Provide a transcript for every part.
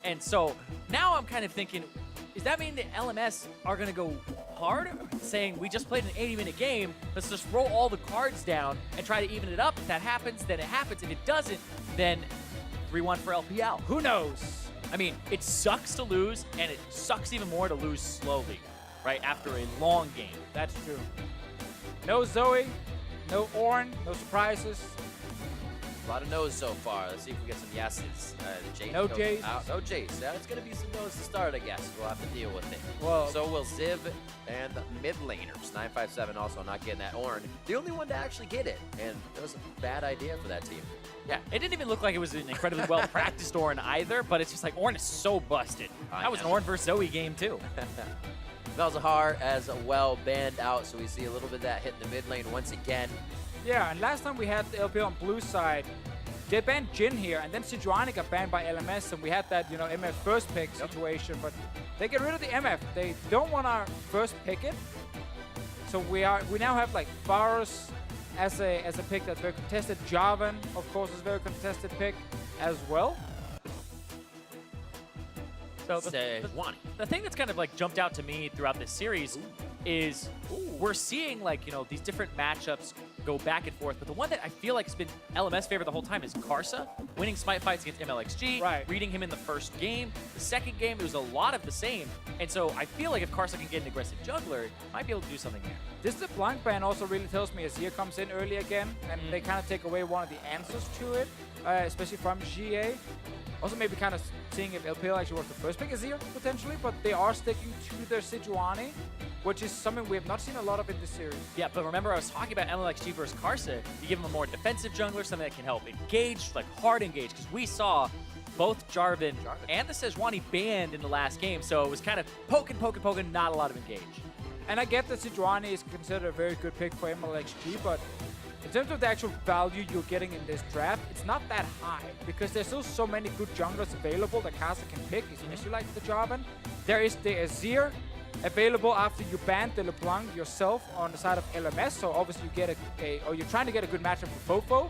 And so now I'm kind of thinking, does that mean the LMS are going to go hard, saying we just played an 80-minute game, let's just roll all the cards down and try to even it up? If that happens, then it happens. If it doesn't, then 3-1 for LPL. Who knows? I mean, it sucks to lose, and it sucks even more to lose slowly, right, after a long game. That's true. No Zoe, no Ornn, no surprises. A lot of no's so far. Let's see if we get some yeses. Jace No goes Jace. out. No Jace. Yeah, it's going to be some no's to start, I guess. We'll have to deal with it. Well, So will Ziv and the mid laners. 957 also not getting that Ornn. The only one to actually get it. And it was a bad idea for that team. Yeah, it didn't even look like it was an incredibly well-practiced Ornn either, but it's just like Ornn is so busted. That was an Ornn versus Zoe game, too. Malzahar as well banned out, so we see a little bit of that hit in the mid lane once again. yeah, and last time we had the LPL on blue side, they banned Jin here, and then Sejuani got banned by LMS, and we had that, you know, MF first pick situation, but they get rid of the MF. They don't want our first pick it. So we now have like Varus as a pick that's very contested. Jarvan, of course, is a very contested pick as well. So Sejuani. the thing that's kind of like jumped out to me throughout this series is we're seeing like, you know, these different matchups go back and forth, but the one that I feel like has been LMS favorite the whole time is Karsa, winning Smite fights against MLXG, Right. reading him in the first game. The second game, it was a lot of the same, and so I feel like if Karsa can get an aggressive jungler, he might be able to do something there. This blank ban also really tells me Azir comes in early again, and they kind of take away one of the answers to it, especially from GA. Also maybe kind of seeing if LPL actually was the first pick Azir, potentially, but they are sticking to their Sejuani, which is something we have not seen a lot of in this series. Yeah, but remember I was talking about MLXG versus Karsa. You give him a more defensive jungler, something that can help engage, like hard engage, because we saw both Jarvan and the Sejuani banned in the last game, so it was kind of poking, not a lot of engage. And I get that Sejuani is considered a very good pick for MLXG, but in terms of the actual value you're getting in this draft, it's not that high because there's still so many good junglers available that Karsa can pick, especially like the Jarvan. There is the Azir available after you banned the LeBlanc yourself on the side of LMS, so obviously you get or you're trying to get a good matchup for Fofo,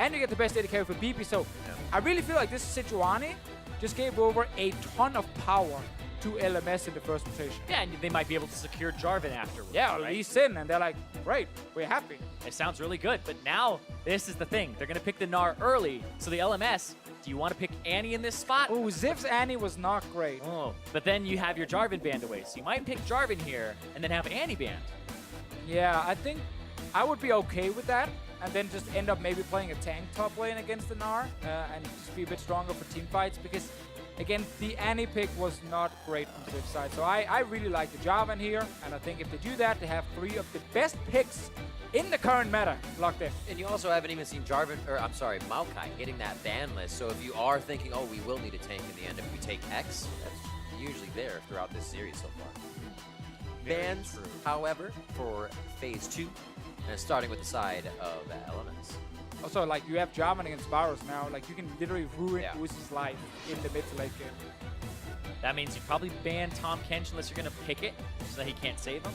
and you get the best AD carry for BP, so I really feel like this Sejuani just gave over a ton of power to LMS in the first rotation. Yeah, and they might be able to secure Jarvan afterwards. Yeah, right? Lee Sin, and they're like, great, we're happy. It sounds really good, but now this is the thing. They're going to pick the Gnar early, so the LMS, do you want to pick Annie in this spot? Oh, Ziv's Annie was not great. Oh, but then you have your Jarvan banned away, so you might pick Jarvan here and then have Annie banned. Yeah, I think I would be okay with that, and then just end up maybe playing a tank top lane against the Gnar, and just be a bit stronger for team fights, because again, the Annie pick was not great on Ziv's side. So I really like the Jarvan here, and I think if they do that, they have 3 of the best picks in the current meta locked in. And you also haven't even seen Maokai hitting that ban list. So if you are thinking, oh, we will need a tank in the end if we take X, that's usually there throughout this series so far. Bans, however, for phase 2, and starting with the side of LMS. Also, like, you have Jarvan against Varus now. Like, you can literally ruin Yeah. Uzi's life in the mid to late game. That means you probably ban Tahm Kench unless you're going to pick it so that he can't save him.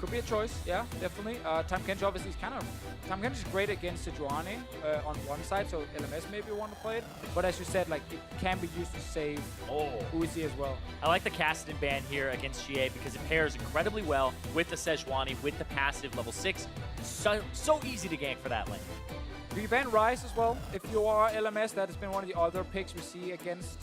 Could be a choice, yeah, definitely. Tahm Kench obviously is Tahm Kench is great against Sejuani on one side, so LMS maybe want to play it. But as you said, like, it can be used to save Uzi as well. I like the Kassadin ban here against GA because it pairs incredibly well with the Sejuani, with the passive level 6. So easy to gank for that lane. Do you ban Ryze as well? If you are LMS, that has been one of the other picks we see against,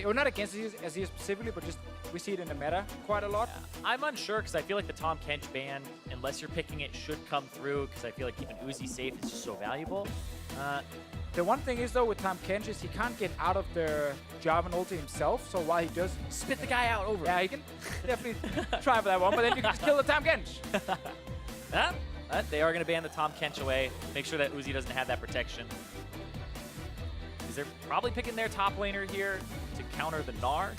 or not against Azir specifically, but just we see it in the meta quite a lot. Yeah. I'm unsure because I feel like the Tahm Kench ban, unless you're picking it, should come through because I feel like keeping Uzi safe is just so valuable. The one thing is though with Tahm Kench is he can't get out of the Jarvan ulti himself, so while he does Spit the guy out over. Yeah, he can definitely try for that one, but then you can just kill the Tahm Kench. They are going to ban the Tahm Kench away. Make sure that Uzi doesn't have that protection. Because they're probably picking their top laner here to counter the Gnar.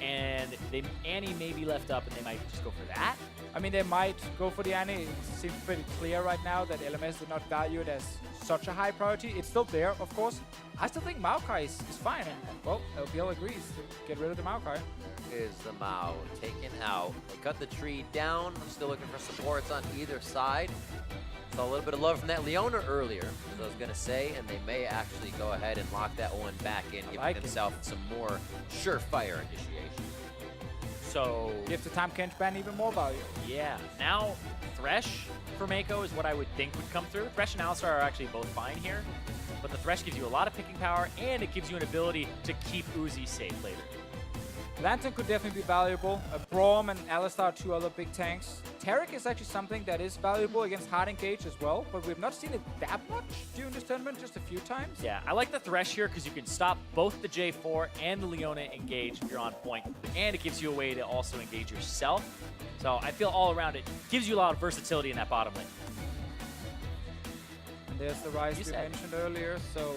And Annie may be left up, and they might just go for that. I mean, they might go for the Annie. It seems pretty clear right now that LMS did not value it as such a high priority. It's still there, of course. I still think Maokai is fine. And, well, LPL agrees to get rid of the Maokai. Is the Mao taken out. They cut the tree down. I'm still looking for supports on either side. Saw a little bit of love from that Leona earlier, as I was going to say, and they may actually go ahead and lock that one back in, giving themselves some more surefire initiation. So Give the Time Kench ban even more value. yeah, now Thresh for Mako is what I would think would come through. Thresh and Alistar are actually both fine here, but the Thresh gives you a lot of picking power, and it gives you an ability to keep Uzi safe later. Lantern could definitely be valuable. Braum and Alistar, 2 other big tanks. Taric is actually something that is valuable against hard engage as well, but we've not seen it that much during this tournament, just a few times. Yeah, I like the Thresh here because you can stop both the J4 and the Leona engage if you're on point, and it gives you a way to also engage yourself. So I feel all around it gives you a lot of versatility in that bottom lane. And there's the Rise we mentioned earlier, so...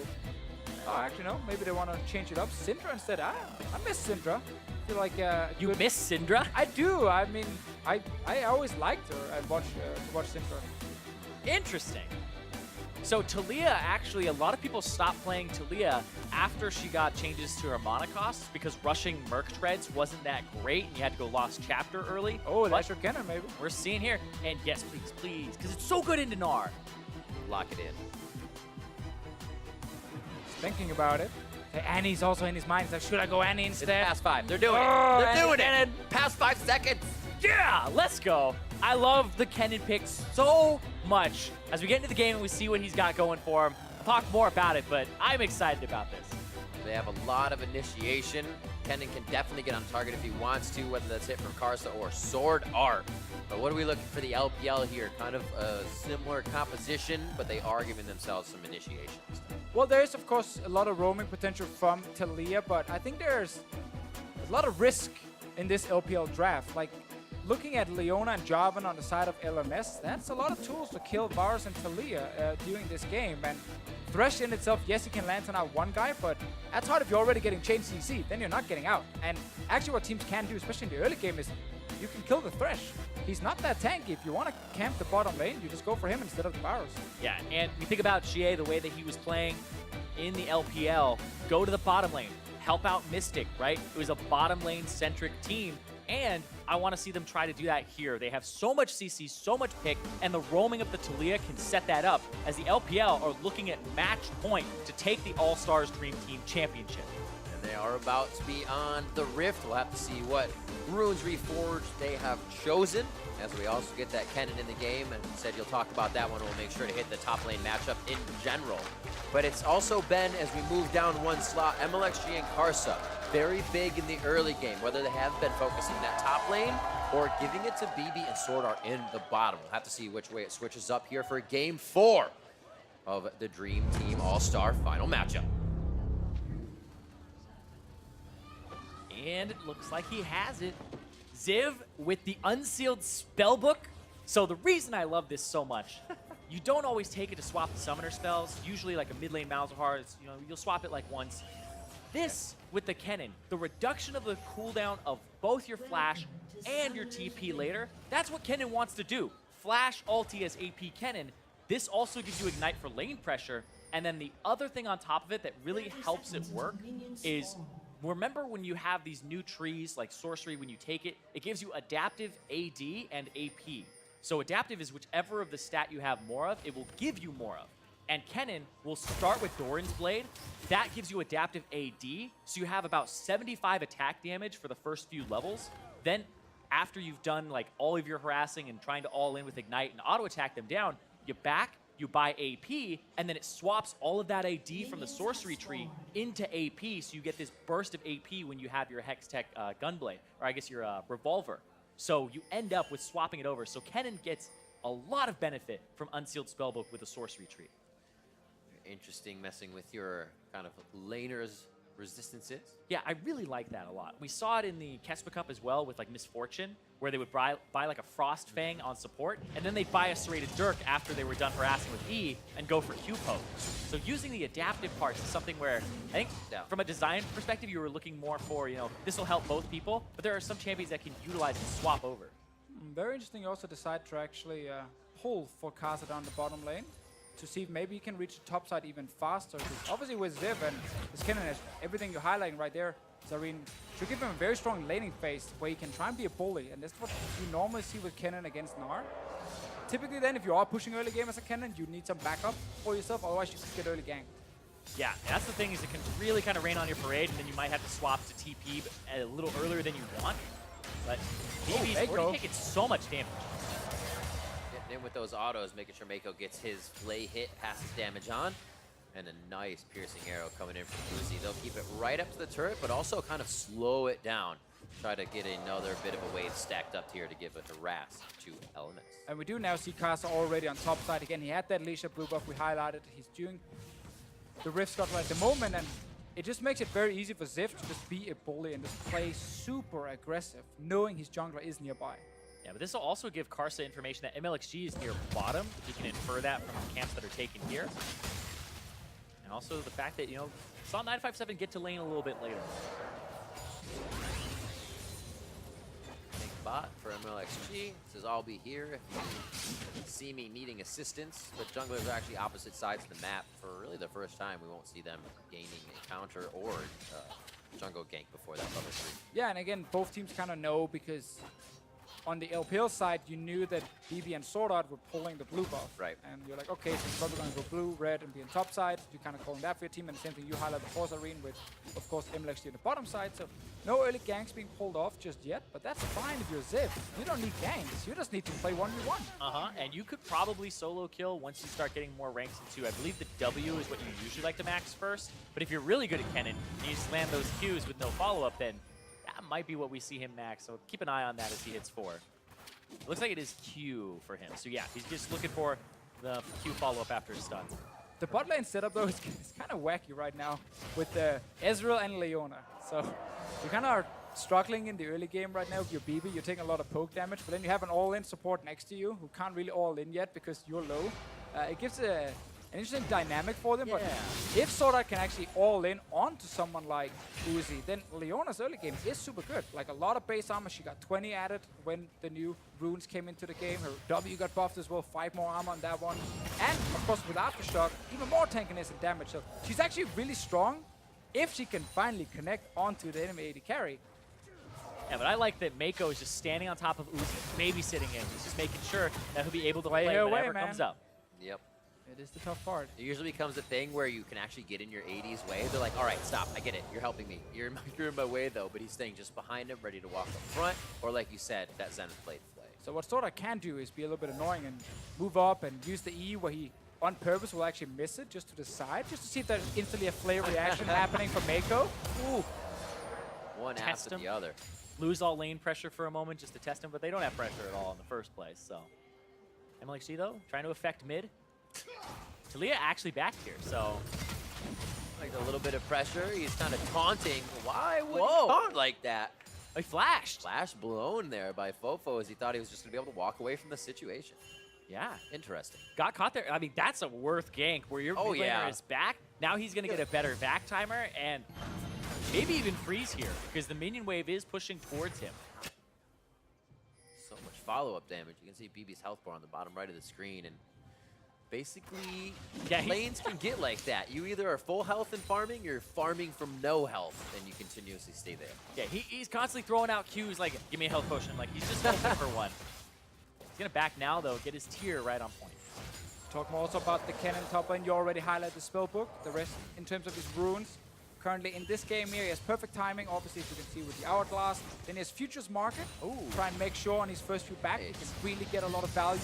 Oh, actually, no. Maybe they want to change it up. Syndra instead. I miss Syndra. I feel like You miss Syndra? I do. I mean, I always liked her. I watch Syndra. Interesting. So Talia, actually, a lot of people stopped playing Talia after she got changes to her mana costs because rushing Merc Treads wasn't that great, and you had to go Lost Chapter early. Oh, that's your cannon, maybe. We're seeing here, and yes, please, please, because it's so good into Gnar. Lock it in. Thinking about it. Annie's also in his mind. He's like, should I go Annie It's instead? past 5. They're doing Oh, it. They're doing Kennen. it. Past 5 seconds. Yeah, let's go. I love the Kennen pick so much. As we get into the game and we see what he's got going for him, I'll talk more about it, but I'm excited about this. They have a lot of initiation. Kennen can definitely get on target if he wants to, whether that's hit from Karsa or Sword Art. But what are we looking for the LPL here? Kind of a similar composition, but they are giving themselves some initiations. Well, there's, of course, a lot of roaming potential from Talia, but I think there's a lot of risk in this LPL draft. Like, looking at Leona and Jarvan on the side of LMS, that's a lot of tools to kill Varus and Talia during this game. And Thresh in itself, yes, he can lantern out one guy, but that's hard if you're already getting chain CC. Then you're not getting out. And actually what teams can do, especially in the early game, is you can kill the Thresh. He's not that tanky. If you want to camp the bottom lane, you just go for him instead of the Varus. Yeah, and we think about GA, the way that he was playing in the LPL, go to the bottom lane, help out Mystic, right? It was a bottom lane centric team, and I want to see them try to do that here. They have so much CC, so much pick, and the roaming of the Talia can set that up as the LPL are looking at match point to take the All-Stars Dream Team Championship. And they are about to be on the Rift. We'll have to see what Runes Reforged they have chosen, as we also get that Kennen in the game, and said you'll talk about that one. We'll make sure to hit the top lane matchup in general. But it's also been, as we move down one slot, MLXG and Karsa, very big in the early game, whether they have been focusing that top lane or giving it to BB and Sword Art in the bottom. We'll have to see which way it switches up here for Game 4 of the Dream Team All-Star Final matchup. And it looks like he has it. Ziv with the unsealed spellbook. So the reason I love this so much, you don't always take it to swap the summoner spells. Usually like a mid lane Malzahar, you'll swap it like once. This with the Kennen, the reduction of the cooldown of both your flash and your TP later, that's what Kennen wants to do. Flash ulti as AP Kennen. This also gives you ignite for lane pressure. And then the other thing on top of it that really helps it work is, remember when you have these new trees like sorcery, when you take it, it gives you adaptive AD and AP. So adaptive is whichever of the stat you have more of, it will give you more of. And Kennen will start with Doran's Blade. That gives you adaptive AD, so you have about 75 attack damage for the first few levels. Then after you've done like all of your harassing and trying to all in with Ignite and auto attack them down, you back, you buy AP, and then it swaps all of that AD from the sorcery tree into AP, so you get this burst of AP when you have your Hextech Gunblade, or I guess your Revolver. So you end up with swapping it over. So Kennen gets a lot of benefit from Unsealed Spellbook with a sorcery tree. Interesting, messing with your kind of laner's resistances. Yeah, I really like that a lot. We saw it in the Kespa Cup as well with like Misfortune, where they would buy like a Frost Fang on support, and then they'd buy a Serrated Dirk after they were done harassing with E and go for Q-Poke. So using the adaptive parts is something where I think from a design perspective, you were looking more for, this will help both people, but there are some champions that can utilize and swap over. Very interesting. You also decide to actually pull for Karsa down the bottom lane to see if maybe he can reach the top side even faster. Obviously with Ziv and this Kennen, everything you're highlighting right there, Zareen should give him a very strong laning phase where he can try and be a bully, and that's what you normally see with Kennen against Gnar. typically then, if you are pushing early game as a Kennen, you need some backup for yourself, otherwise you could get early ganked. Yeah, and that's the thing is it can really kind of rain on your parade, and then you might have to swap to TP a little earlier than you want. But BB's already taking so much damage. Getting in with those autos, making sure Mako gets his flay hit, passes damage on. And a nice piercing arrow coming in from Uzi. They'll keep it right up to the turret, but also kind of slow it down. Try to get another bit of a wave stacked up here to give a harass to LMS. And we do now see Kasa already on top side again. He had that Leisha blue buff we highlighted. He's doing the Rift Scuttle at the moment, and it just makes it very easy for Ziv to just be a bully and just play super aggressive, knowing his jungler is nearby. Yeah, but this will also give Karsa information that MLXG is near bottom. If you can infer that from the camps that are taken here. And also the fact that, you know, saw 957 get to lane a little bit later. Big bot for MLXG. Says, I'll be here if you see me needing assistance. But junglers are actually opposite sides of the map. For really the first time, we won't see them gaining a counter or jungle gank before that level 3. Yeah, and again, both teams kind of know because on the LPL side, you knew that BB and Sword Art were pulling the blue buff. Right. And you're like, okay, so it's probably going to go blue, red, and be on top side. You're kind of calling that for your team. And the same thing you highlight the Force Arena with, of course, MLXG on the bottom side. So no early ganks being pulled off just yet. But that's fine if you're Ziv. You don't need ganks. You just need to play 1v1. And you could probably solo kill once you start getting more ranks into, I believe the W is what you usually like to max first. But if you're really good at Kennen and you just land those Qs with no follow-up, then that might be what we see him max. So keep an eye on that as he hits 4. It looks like it is Q for him. So yeah, he's just looking for the Q follow-up after his stun. The bot lane setup, though, is kind of wacky right now with Ezreal and Leona. So you kind of are struggling in the early game right now with your BB. You're taking a lot of poke damage, but then you have an all-in support next to you who can't really all-in yet because you're low. It gives an interesting dynamic for them, but if Sword Art can actually all-in onto someone like Uzi, then Leona's early game is super good. Like a lot of base armor, she got 20 added when the new runes came into the game. Her W got buffed as well, 5 more armor on that one. And of course with Aftershock, even more tankiness and damage. So she's actually really strong if she can finally connect onto the enemy AD carry. Yeah, but I like that Mako is just standing on top of Uzi, babysitting him. He's just making sure that he'll be able to play whenever it comes up. Yep. It is the tough part. It usually becomes a thing where you can actually get in your AD's way. They're like, all right, stop, I get it. You're helping me. You're in my way, though. But he's staying just behind him, ready to walk up front. Or like you said, that Zenith Blade play. So what Sword Art can do is be a little bit annoying and move up and use the E where he, on purpose, will actually miss it just to the side, just to see if there's instantly a flare reaction happening from Mako. Ooh. One after the other. Lose all lane pressure for a moment just to test him, but they don't have pressure at all in the first place. So MLXG, though, trying to affect mid. Talia actually back here, so like a little bit of pressure. He's kind of taunting. Why would he taunt like that? He flashed. Flash blown there by Fofo as he thought he was just going to be able to walk away from the situation. Yeah. Interesting. Got caught there. I mean, that's a worth gank where your mid laner is back. Now he's going to get a better back timer and maybe even freeze here because the minion wave is pushing towards him. So much follow-up damage. You can see BB's health bar on the bottom right of the screen, and basically, lanes can get like that. You either are full health in farming, or you're farming from no health, and you continuously stay there. Yeah, he's constantly throwing out Qs like, give me a health potion. Like, he's just hoping for one. He's going to back now, though, get his tier right on point. Talk more also about the Kennen top lane. You already highlighted the spellbook. The rest, in terms of his runes, currently in this game here, he has perfect timing, obviously, as you can see with the Hourglass. Then he has Futures Market. Ooh. Try and make sure on his first few back, he can really get a lot of value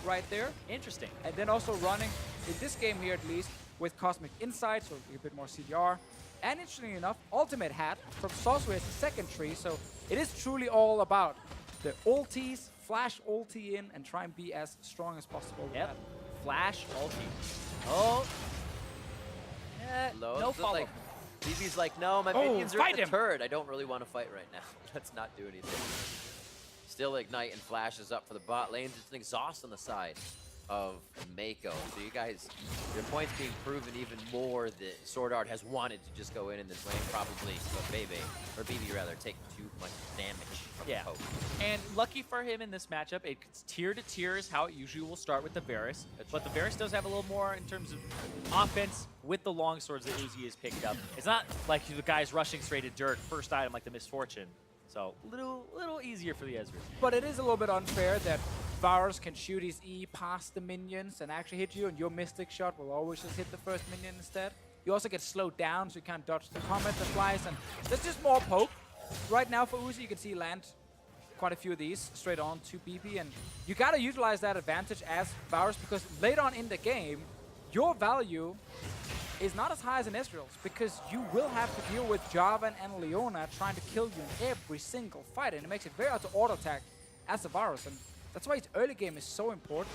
right there. Interesting. And then also running, in this game here at least, with Cosmic Insight, so a bit more CDR. And interestingly enough, Ultimate Hat from Sorcery as the second tree, so it is truly all about the ultis, flash ulti in, and try and be as strong as possible with that. Flash ulti. Oh. No follow. Like, BB's like, no, my minions are in the turret. I don't really want to fight right now. Let's not do anything. Still Ignite and flashes up for the bot lanes. It's an exhaust on the side of Mako. So you guys, your point's being proven even more that Sword Art has wanted to just go in this lane, probably, but BB rather, take too much damage from the poke. And lucky for him in this matchup, it's tier to tier is how it usually will start with the Varus. But the Varus does have a little more in terms of offense with the long swords that Uzi has picked up. It's not like the guy's rushing straight at Dirk, first item like the Misfortune. So little easier for the Ezreal. But it is a little bit unfair that Varus can shoot his E past the minions and actually hit you, and your Mystic shot will always just hit the first minion instead. You also get slowed down, so you can't dodge the combat that flies, and there's just more poke. Right now for Uzi, you can see land quite a few of these straight on to BB, and you gotta utilize that advantage as Varus, because later on in the game, your value is not as high as an Ezreal's, because you will have to deal with Jarvan and Leona trying to kill you in every single fight, and it makes it very hard to auto-attack as a Varus, and that's why his early game is so important.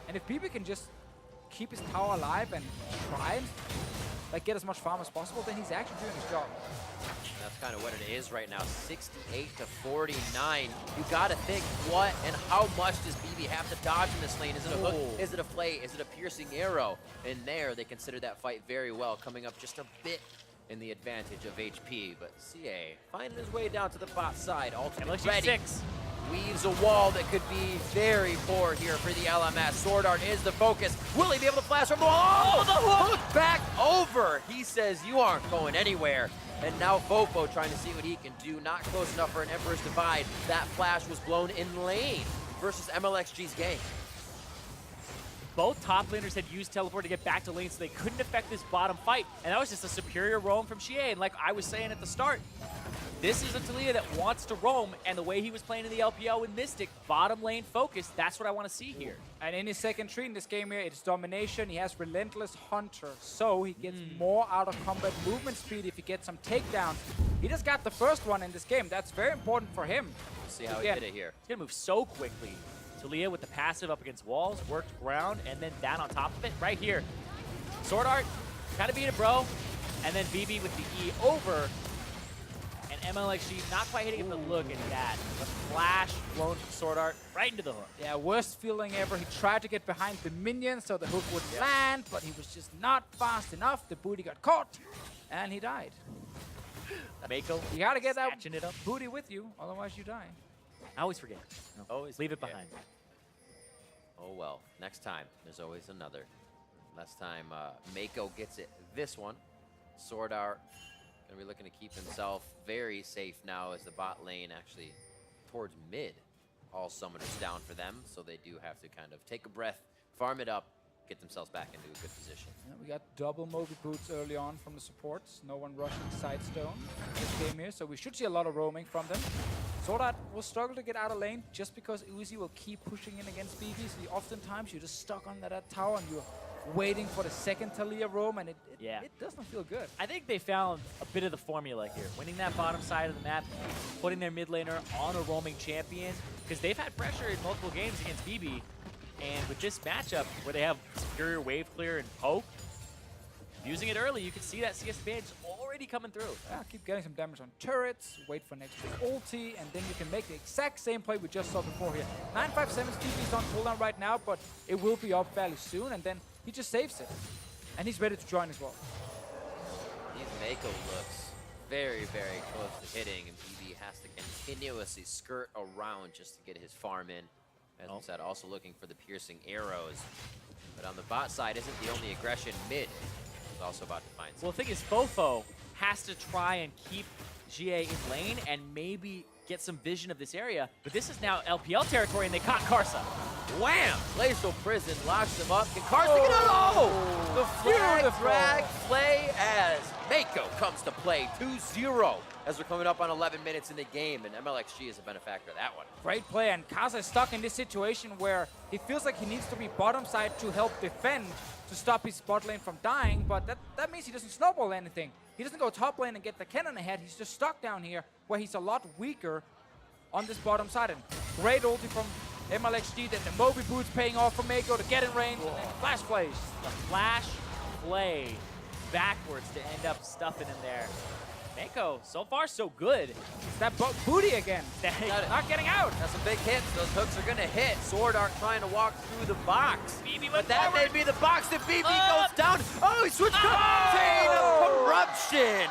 And if BB can just keep his tower alive and try and like get as much farm as possible, then he's actually doing his job. That's kind of what it is right now, 68 to 49. You got to think what and how much does BB have to dodge in this lane? Is it a hook? Is it a flay? Is it a piercing arrow? And there, they consider that fight very well, coming up just a bit in the advantage of HP. But CA finding his way down to the bot side, ultimate ready. 6. Weaves a wall that could be very poor here for the LMS. Sword Art is the focus. Will he be able to flash from the wall? Oh, the hook back over. He says, you aren't going anywhere. And now Fofo trying to see what he can do. Not close enough for an Emperor's Divide. That flash was blown in lane versus MLXG's gank. Both top laners had used teleport to get back to lane, so they couldn't affect this bottom fight. And that was just a superior roam from Xie. And like I was saying at the start, this is a Taliyah that wants to roam, and the way he was playing in the LPL with Mystic, bottom lane focus, that's what I want to see here. And in his second tree in this game here, it's domination. He has Relentless Hunter, so he gets more out of combat movement speed if he gets some takedowns. He just got the first one in this game. That's very important for him. Let's see how he did it here. He's going to move so quickly. Taliyah with the passive up against walls, worked ground, and then down on top of it, right here. Sword Art, kind of beat it, bro. And then BB with the E over. And MLXG not quite hitting it, but look at that. The flash blown from Sword Art right into the hook. Yeah, worst feeling ever. He tried to get behind the minions so the hook would land, but he was just not fast enough. The booty got caught, and he died. Mako, You gotta get that snatching it up. booty with you, otherwise you die. I always forget. No, Always leave it forget. behind. Oh well, next time, there's always another. Last time, Mako gets it this one. Sword Art gonna be looking to keep himself very safe now as the bot lane actually towards mid. All summoners down for them, so they do have to kind of take a breath, farm it up, get themselves back into a good position. Yeah, we got double Moby Boots early on from the supports. No one rushing Sidestone this game here, so we should see a lot of roaming from them. Sword Art will struggle to get out of lane just because Uzi will keep pushing in against BB, so oftentimes you're just stuck under that tower and you're waiting for the second Taliyah roam, and it doesn't feel good. I think they found a bit of the formula here. Winning that bottom side of the map, putting their mid laner on a roaming champion, because they've had pressure in multiple games against BB. And with this matchup, where they have superior wave clear and poke, using it early, you can see that CS advantage already coming through. Yeah, keep getting some damage on turrets, wait for next big ulti, and then you can make the exact same play we just saw before here. 957's TP is on cooldown right now, but it will be up fairly soon, and then he just saves it. And he's ready to join as well. Mako looks very, very close to hitting, and BB has to continuously skirt around just to get his farm in. As we said, also looking for the piercing arrows. But on the bot side isn't the only aggression. Mid is also about to find Well, the thing is, Fofo has to try and keep GA in lane and maybe get some vision of this area. But this is now LPL territory, and they caught Karsa. Wham! Glacial Prison locks him up. Can Karsa get it? Oh! The flag drag play as Mako comes to play 2-0 as we're coming up on 11 minutes in the game, and MLXG is a benefactor of that one. Great play, and Karsa is stuck in this situation where he feels like he needs to be bottom side to help defend to stop his bot lane from dying, but that means he doesn't snowball anything. He doesn't go top lane and get the cannon ahead. He's just stuck down here where he's a lot weaker on this bottom side. And great ulti from MLXG, then the Moby Boots paying off for Mako to get in range, and then flash plays. The flash play backwards to end up stuffing in there. Mako, so far so good. It's that booty again. Not getting out. That's some big hits. Those hooks are going to hit. Sword Art trying to walk through the box. BB But that may be the box that BB goes down. Oh, he switched to Chain of Corruption,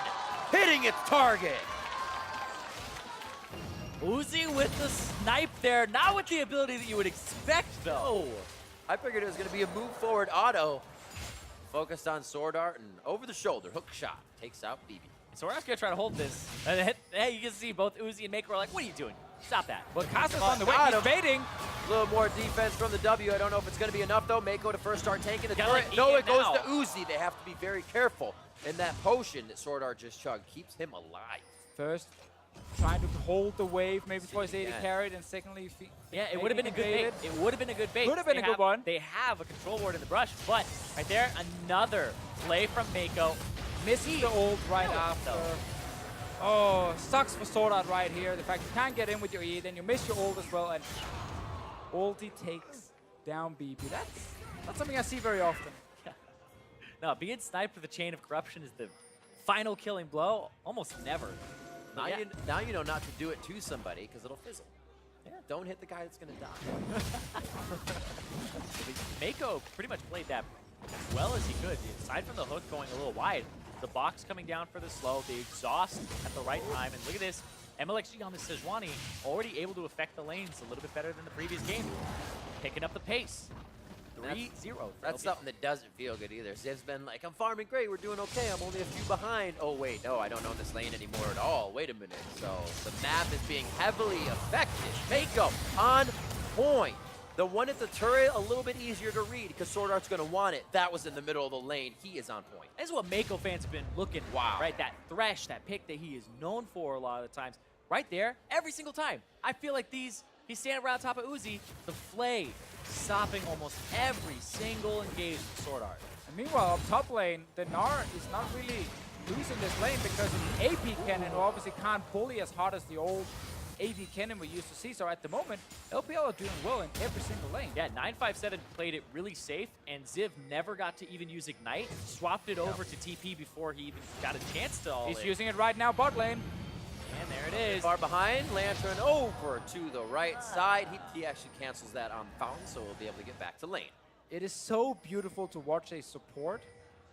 hitting its target. Uzi with the snipe there, not with the ability that you would expect, though. I figured it was going to be a move forward auto. Focused on Sword Art and over the shoulder hook shot takes out BB. Sora's gonna try to hold this. And hey, you can see both Uzi and Mako are like, what are you doing? Stop that. Well, Kasa's on the way. Got He's him. baiting. A little more defense from the W. I don't know if it's going to be enough, though. Mako to first start taking the Gotta turret. let No, Ian it goes now. to Uzi. They have to be very careful. And that potion that Sword Art just chugged keeps him alive. First, trying to hold the wave, maybe for his 80 Yeah. carried, and secondly, Yeah, it would have been a good bait. It would have been a good bait. Could have been a good one. They have a control ward in the brush, but right there, another play from Mako. Missing the ult right Kill it, after. though. Oh, sucks for Sword Art right here. The fact you can't get in with your E, then you miss your ult as well, and ulti takes down BB. That's not something I see very often. No, being sniped with a chain of corruption is the final killing blow. Almost never. Now, Yeah. now you know not to do it to somebody because it'll fizzle. Yeah. Don't hit the guy that's going to die. Mako pretty much played that as well as he could. Aside from the hook going a little wide, the box coming down for the slow, the exhaust at the right time, and look at this. MLXG on the Sejuani already able to affect the lanes a little bit better than the previous game. Picking up the pace. 3-0. That's something that doesn't feel good either. Ziv's been like, I'm farming great, we're doing okay, I'm only a few behind. Oh wait, no, I don't know this lane anymore at all. Wait a minute. So the map is being heavily affected. Mako on point. The one at the turret, a little bit easier to read because Sword Art's gonna want it. That was in the middle of the lane. He is on point. This is what Mako fans have been looking for, right? That thresh, that pick that he is known for a lot of the times. Right there, every single time. I feel like he's standing around top of Uzi, the Flay stopping almost every single engagement with Sword Art. And meanwhile, up top lane, the Gnar is not really losing this lane because of the AP cannon, who obviously can't bully as hard as the old AD cannon we used to see. So at the moment, LPL are doing well in every single lane. Yeah, 957 played it really safe, and Ziv never got to even use Ignite. Swapped it over to TP before he even got a chance to all He's in. using it right now, bot lane. And there it is. Far behind, Lantern over to the right side. He actually cancels that on Fountain, so we'll be able to get back to lane. It is so beautiful to watch a support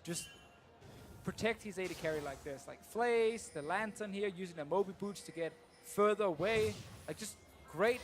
just protect his AD carry like this. Like Flays, the Lantern here, using the Moby Boots to get further away. Like just great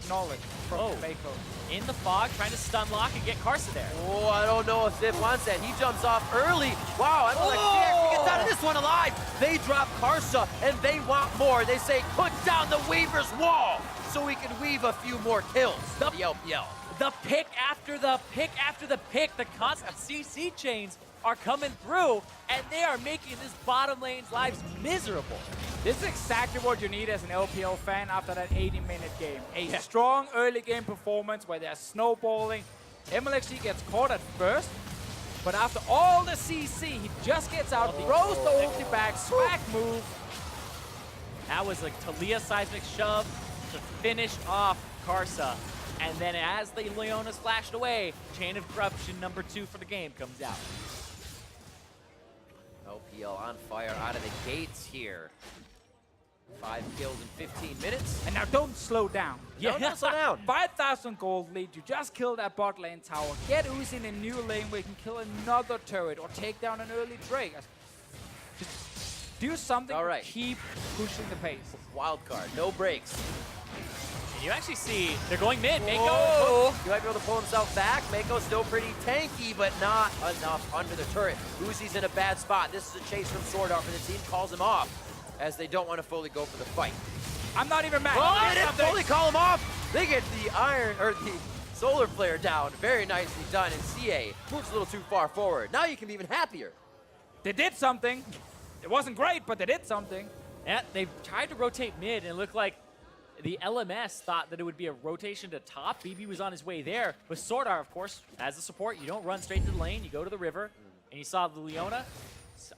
knowledge from Mako. In the fog, trying to stun lock and get Karsa there. Oh, I don't know if Ziv wants that. He jumps off early. Wow, I don't like he gets out of this one alive. They drop Karsa, and they want more. They say, put down the Weaver's wall so we can weave a few more kills. The LPL. The pick after the pick after the pick, the constant CC chains are coming through, and they are making this bottom lane's lives miserable. This is exactly what you need as an LPL fan after that 80-minute game. A strong early game performance where they're snowballing. MLXG gets caught at first, but after all the CC, he just gets out, throws the ulti back, swag move. That was a Talia seismic shove to finish off Karsa. And then as the Leona's flashed away, Chain of Corruption #2 for the game comes out. LPL on fire out of the gates here. 5 kills in 15 minutes. And now don't slow down. No, don't slow down. 5,000 gold lead. You just killed that bot lane tower. Get Uzi in a new lane where you can kill another turret or take down an early Drake. Just do something to keep pushing the pace. Wild card, no breaks. And you actually see they're going mid. Mako. He might be able to pull himself back. Mako's still pretty tanky, but not enough under the turret. Uzi's in a bad spot. This is a chase from Sword Art, but the team calls him off as they don't want to fully go for the fight. I'm not even mad. Oh, they didn't fully call him off. They get the the solar flare down. Very nicely done. And CA moves a little too far forward. Now you can be even happier. They did something. It wasn't great, but they did something. Yeah, they tried to rotate mid, and it looked like the LMS thought that it would be a rotation to top. BB was on his way there. With Sword Art, of course, as a support, you don't run straight to the lane. You go to the river, and you saw the Leona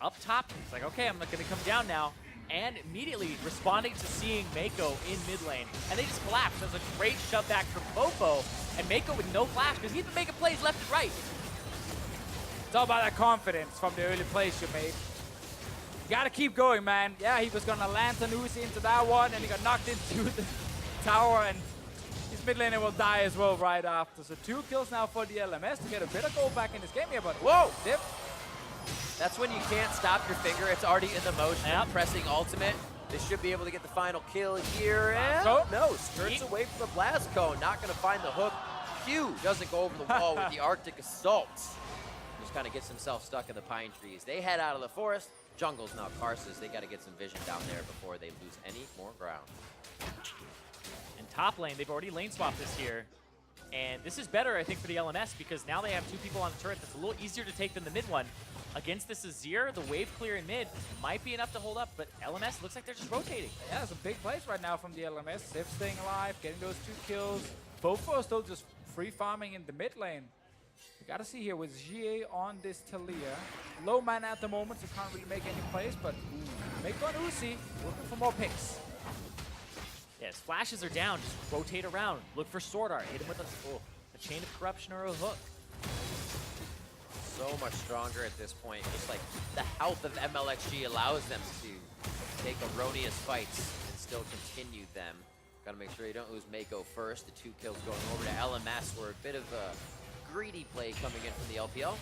up top. It's like, okay, I'm not going to come down now. And immediately responding to seeing Mako in mid lane. And they just collapsed. That was a great shove back from Fofo. And Mako with no flash, because he's been making plays left and right. It's all about that confidence from the early plays you made. You gotta keep going, man. Yeah, he was gonna Lantern Uzi into that one, and he got knocked into the tower, and his mid laner will die as well right after. So 2 kills now for the LMS to get a bit of goal back in this game here, but whoa! Dip. That's when you can't stop your finger. It's already in the motion. Pressing ultimate. They should be able to get the final kill here. And no, skirts away from the blast cone. Not going to find the hook. Q doesn't go over the wall with the Arctic Assault. Just kind of gets himself stuck in the pine trees. They head out of the forest. jungles now. Karsus, they got to get some vision down there before they lose any more ground. In top lane, they've already lane swapped this here. And this is better, I think, for the LMS because now they have 2 people on the turret that's a little easier to take than the mid one. Against this Azir, the wave clear in mid might be enough to hold up, but LMS looks like they're just rotating. Yeah, some big plays right now from the LMS. Ziv staying alive, getting those 2 kills. Fofo still just free farming in the mid lane. We gotta see here with GA on this Talia. Low mana at the moment, so can't really make any plays, but Mako and Uzi looking for more picks. Yes, flashes are down. Just rotate around. Look for Sword Art. Hit him with a Chain of Corruption or a hook. So much stronger at this point. Just like the health of MLXG allows them to take erroneous fights and still continue them. Gotta make sure you don't lose Mako first. The 2 kills going over to LMS were a bit of a greedy play coming in from the LPL.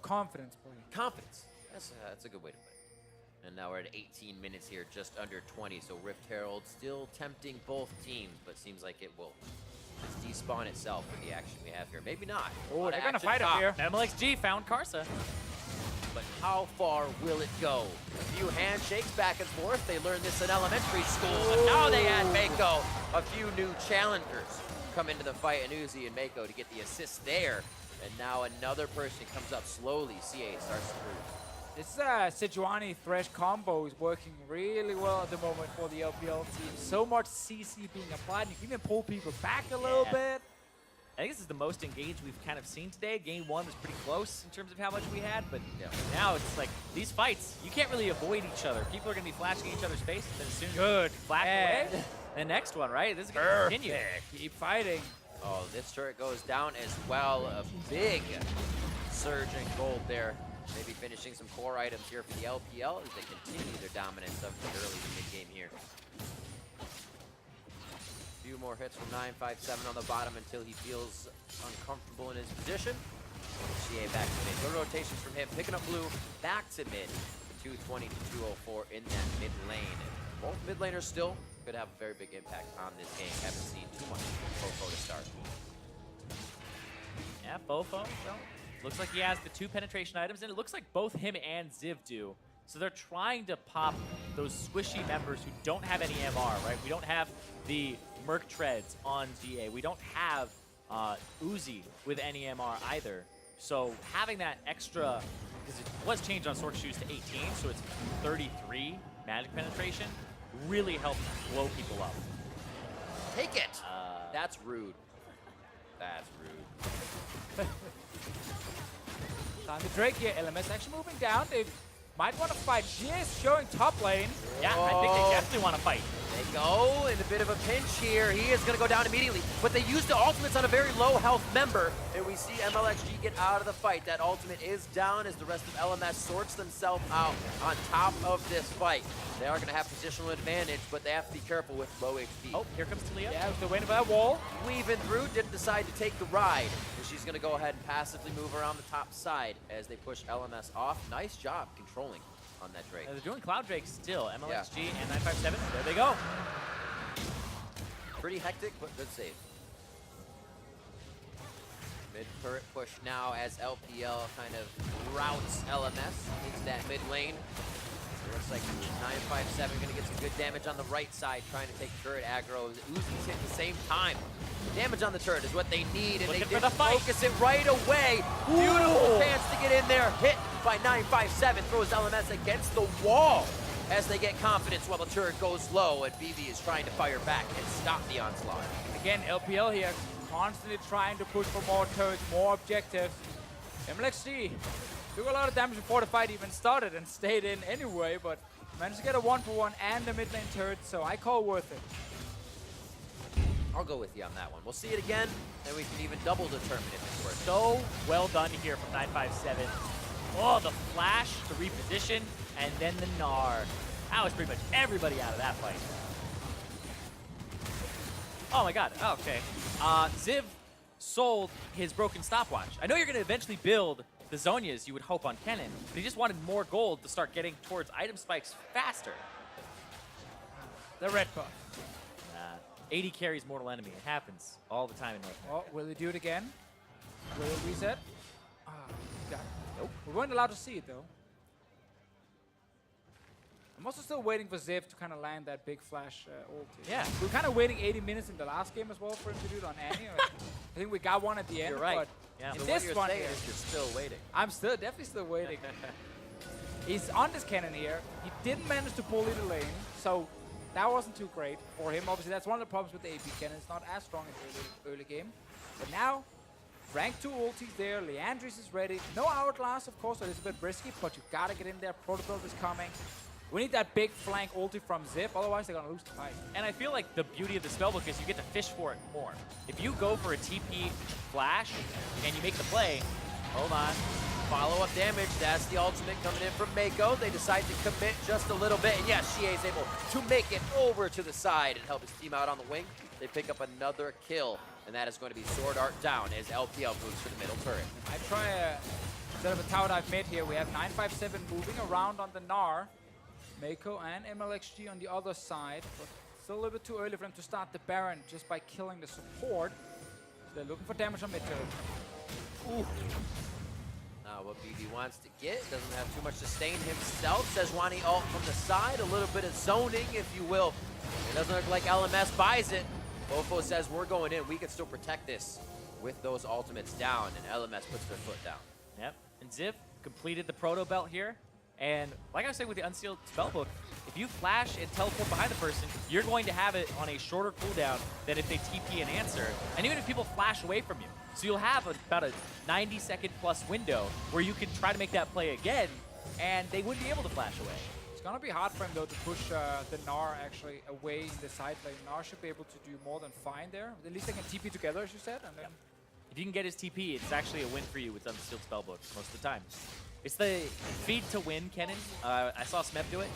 Confidence play. Confidence. That's a good way to put it. And now we're at 18 minutes here, just under 20. So Rift Herald still tempting both teams, but seems like it will just despawn itself with the action we have here. Maybe not. Oh, they're gonna fight up here. MLXG found Karsa. But how far will it go? A few handshakes back and forth. They learned this in elementary school, but now they add Mako. A few new challengers come into the fight, and Uzi and Mako to get the assist there. And now another person comes up slowly. CA starts to move. This Sejuani Thresh combo is working really well at the moment for the LPL team. So much CC being applied. You can even pull people back a little bit. I think this is the most engaged we've kind of seen today. Game 1 was pretty close in terms of how much we had, but now it's like these fights, you can't really avoid each other. People are going to be flashing each other's face, and then as soon as you flash away, the next one, right? This is going to continue. Keep fighting. Oh, this turret goes down as well. A big surge in gold there. Maybe finishing some core items here for the LPL as they continue their dominance of the early to mid-game here. A few more hits from 957 on the bottom until he feels uncomfortable in his position. CA back to mid. Good rotations from him. Picking up blue, back to mid. 220 to 204 in that mid lane. Both mid laners still could have a very big impact on this game. Haven't seen too much from Fofo to start. Yeah, Fofo, so looks like he has the 2 penetration items, and it looks like both him and Ziv do. So they're trying to pop those squishy members who don't have any MR, right? We don't have the Merc Treads on DA. We don't have Uzi with any MR either. So having that extra, because it was changed on Sork Shoes to 18, so it's 33 magic penetration, really helps blow people up. Take it! That's rude. That's rude. Time to Drake here. LMS actually moving down. They might want to fight. She is showing top lane. Yeah, I think they definitely want to fight. They go in a bit of a pinch here. He is going to go down immediately, but they use the ultimates on a very low health member, and we see MLXG get out of the fight. That ultimate is down as the rest of LMS sorts themselves out on top of this fight. They are going to have positional advantage, but they have to be careful with low HP. Oh, here comes Talia. Yeah, they're waiting for that wall. Weaving through, didn't decide to take the ride, and she's going to go ahead and passively move around the top side as they push LMS off. Nice job controlling on that Drake. They're doing Cloud Drake still. MLXG and 957. There they go. Pretty hectic, but good save. Mid turret push now as LPL kind of routes LMS into that mid lane. So it looks like 957 going to get some good damage on the right side, trying to take turret aggro. Uzi's hit at the same time. Damage on the turret is what they need, and they did focus it right away. Beautiful chance to get in there. Hit by 957, throws LMS against the wall as they get confidence while the turret goes low, and BB is trying to fire back and stop the onslaught. Again, LPL here constantly trying to push for more turrets, more objectives. MLXG took a lot of damage before the fight even started and stayed in anyway, but managed to get a 1-for-1 and the mid lane turret, so I call worth it. I'll go with you on that one. We'll see it again, then we can even double determine if it's worth it. So well done here from 957. Oh, the flash, the reposition, and then the Gnar. That was pretty much everybody out of that fight. Oh my god, oh, okay. Ziv sold his broken stopwatch. I know you're going to eventually build the Zonias you would hope on Kennen, but he just wanted more gold to start getting towards item spikes faster. The red buff. 80 carries Mortal Enemy. It happens all the time in North America. Oh, will he do it again? Will it reset? Ah, got it. Nope. We weren't allowed to see it though. I'm also still waiting for Ziv to kind of land that big flash ulti. Yeah. We were kind of waiting 80 minutes in the last game as well for him to do it on Annie. I think we got one at the end. You're right. But Yeah. in So this what you're one saying here, is you're still waiting. I'm definitely still waiting. He's on this cannon here. He didn't manage to bully the lane, so that wasn't too great for him. Obviously, that's one of the problems with the AP cannon. It's not as strong as early game. But now, rank 2 ultis there. Leandris is ready. No hourglass, of course, so it's a bit risky, but you gotta get in there. Protobuild is coming. We need that big flank ulti from Zip, otherwise they're gonna lose the fight. And I feel like the beauty of the spellbook is you get to fish for it more. If you go for a TP flash and you make the play, hold on. Follow-up damage, that's the ultimate coming in from Mako. They decide to commit just a little bit, and yes, Xie is able to make it over to the side and help his team out on the wing. They pick up another kill, and that is going to be Sword Art down as LPL moves to the middle turret. I try instead of a tower dive mid here, we have 957 moving around on the Gnar. Mako and MLXG on the other side, but still a little bit too early for them to start the Baron just by killing the support. So they're looking for damage on mid turret. Ooh. Now what BB wants to get, doesn't have too much sustain himself. Sejuani ult from the side, a little bit of zoning, if you will. It doesn't look like LMS buys it. Bofo says we're going in, we can still protect this with those ultimates down, and LMS puts their foot down. Yep. And Ziv completed the proto belt here. And like I was saying with the Unsealed Spellbook, if you flash and teleport behind the person, you're going to have it on a shorter cooldown than if they TP and answer. And even if people flash away from you. So you'll have about a 90-second plus window where you can try to make that play again, and they wouldn't be able to flash away. It's gonna be hard for him though to push the Gnar actually away in the side lane. Gnar should be able to do more than fine there. At least they can TP together, as you said. And then If you can get his TP, it's actually a win for you with Unsealed Spellbook most of the time. It's the feed to win cannon. I saw Smep do it,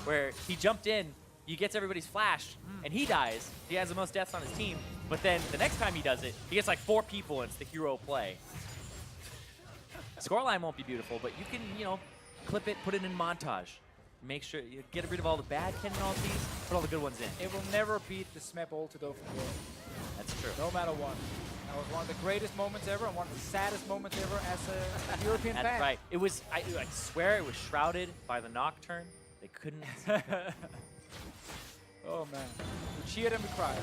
where he jumped in, he gets everybody's flash, and he dies. He has the most deaths on his team, but then the next time he does it, he gets like 4 people and it's the hero play. Scoreline won't be beautiful, but you can, you know, clip it, put it in montage. Make sure you get rid of all the bad cannon ultis, put all the good ones in. it will never beat the Smep ulti though from World. That's true. No matter what. That was one of the greatest moments ever and one of the saddest moments ever as a European fan. That's right. It was, I swear it was shrouded by the Nocturne. They couldn't. Oh man. We cheered and we cried.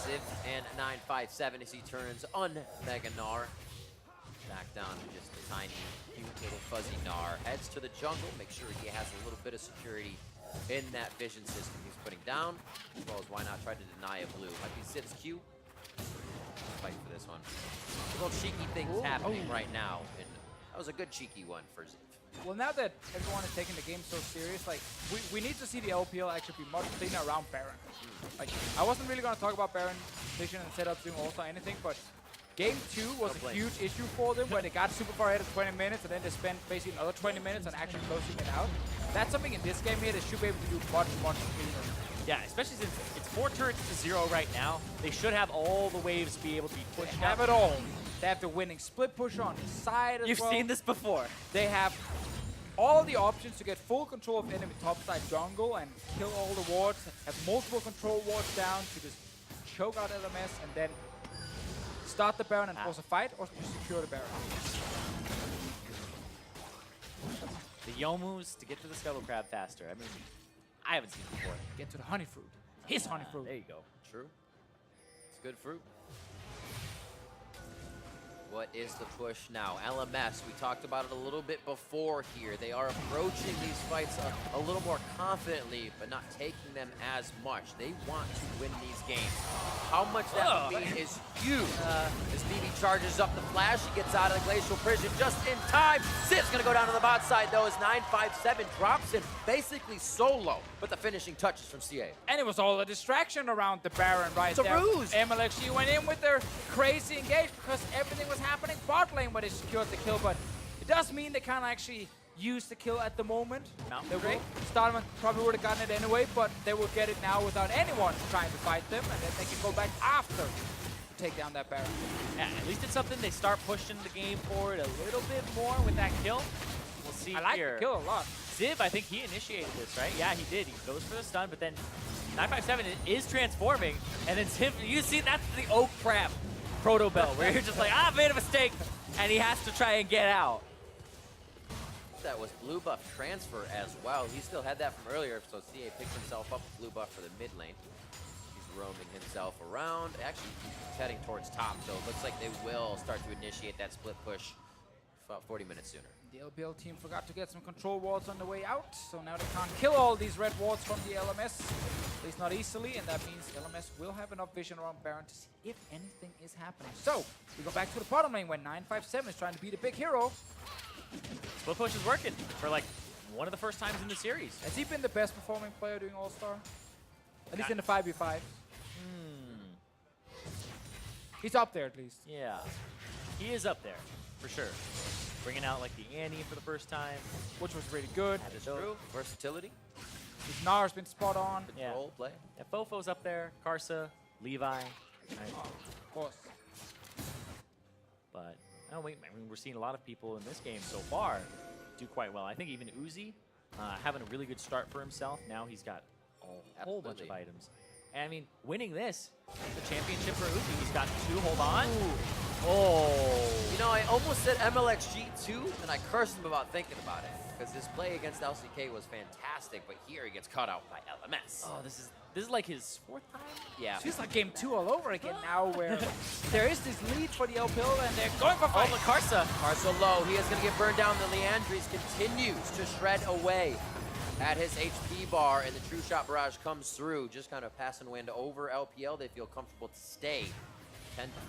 Ziv and 957 as he turns on Mega Gnar. Back down to just a tiny, cute little fuzzy Gnar. Heads to the jungle, make sure he has a little bit of security in that vision system he's putting down, as well as why not try to deny a blue. Might be Ziv's Q. Fight for this one. Little cheeky things happening right now, and that was a good cheeky one for Ziv. Well, now that everyone is taking the game so serious, like, we need to see the LPL actually be much cleaner around Baron. Like, I wasn't really going to talk about Baron vision and setup doing also anything, but Game 2 was a huge issue for them where they got super far ahead of 20 minutes and then they spent basically another 20 minutes on actually closing it out. That's something in this game here they should be able to do much, much cleaner. Yeah, especially since it's 4 turrets to 0 right now. They should have all the waves be able to be pushed They have up. it all. They have the winning split push on the side as You've well. seen this before. They have all the options to get full control of enemy topside jungle and kill all the wards, have multiple control wards down to just choke out LMS and then start the Baron and force a fight or just secure the Baron. The Yomus to get to the Scuttle Crab faster. I mean, I haven't seen it before. Get to the honey fruit. His honey fruit. There you go. True. It's good fruit. What is the push now? LMS, we talked about it a little bit before here. They are approaching these fights a little more confidently, but not taking them as much. They want to win these games. How much that would mean is huge. As BB charges up the flash, he gets out of the Glacial Prison just in time. Ziv's gonna go down to the bot side though as 957 drops in basically solo, but the finishing touches from CA. And it was all a distraction around the Baron right It's a there. ruse. MLXG went in with their crazy engage because everything was happening bot lane when they secured the kill, but it does mean they can't actually use the kill at the moment. Mountain They will. Break. Starman probably would have gotten it anyway, but they will get it now without anyone trying to fight them, and then they can go back after to take down that Baron. Yeah, at least it's something they start pushing the game forward a little bit more with that kill. We'll see I like here. the kill a lot. Ziv, I think he initiated this, right? Yeah, he did. He goes for the stun, but then 957 is transforming, and then Ziv, you see, that's the Oak Crab. Proto Bell, where you're just like, I made a mistake, and he has to try and get out. That was blue buff transfer as well. He still had that from earlier, so CA picks himself up with blue buff for the mid lane. He's roaming himself around. Actually, he's heading towards top, so it looks like they will start to initiate that split push about 40 minutes sooner. The LPL team forgot to get some control wards on the way out, so now they can't kill all these red wards from the LMS, at least not easily, and that means LMS will have enough vision around Baron to see if anything is happening. So, we go back to the bottom lane when 957 is trying to beat a big hero. Split push is working for like one of the first times in the series. Has he been the best performing player doing All-Star? At least in the 5v5. He's up there at least. Yeah, he is up there for sure. Bringing out like the Annie for the first time, Which was really good. That is true. Versatility, His Gnar's been spot on. control, play. Yeah, Fofo's up there, Karsa, Levi. Right? Of course. But I mean, we're seeing a lot of people in this game so far do quite well. I think even Uzi having a really good start for himself. Now he's got a whole bunch of Absolutely. items. And I mean, winning this, the championship for Uzi, he's got 2, hold on. Ooh. Oh. You know, I almost said MLXG too, and I cursed him about thinking about it. Because his play against LCK was fantastic, but here he gets cut out by LMS. Oh, this is like his 4th time? Yeah. It feels like game 2 all over again now, where there is this lead for the LPL and they're going for Oh, fight. but Karsa. Karsa low. He is going to get burned down. The Leandries continues to shred away at his HP bar, and the True Shot Barrage comes through, just kind of passing wind over LPL. They feel comfortable to stay.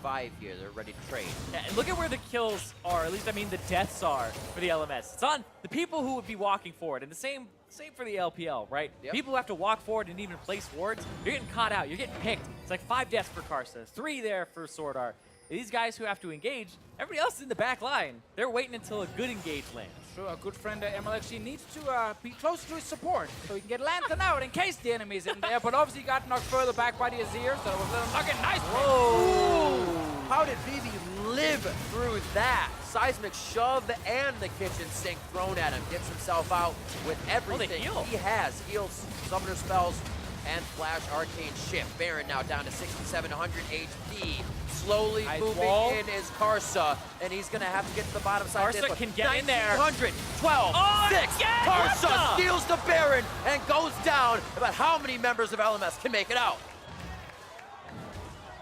10-5 here. They're ready to trade. Yeah, and look at where the kills are, at least I mean the deaths are for the LMS. It's on the people who would be walking forward, and the same for the LPL, right? Yep. People who have to walk forward and even place wards, you're getting caught out, you're getting picked. It's like 5 deaths for Karsa, 3 there for Sword Art. These guys who have to engage, everybody else is in the back line. They're waiting until a good engage lands. Sure, a good friend MLXG needs to be close to his support so he can get Lantern out in case the enemy is in there, but obviously he got knocked further back by the Azir, so it was a little nugget. Nice. Whoa! How did Vivi live through that? Seismic shove and the kitchen sink thrown at him. Gets himself out with everything heal. he has. Heals, summoner spells, and flash arcane shift. Baron now down to 6,700 HP. Slowly Nice moving wall. in is Karsa, and he's going to have to get to the bottom side. Karsa can get in there. 1900, 12, Oh, 6. again? What Karsa the? steals the Baron and goes down. About how many members of LMS can make it out?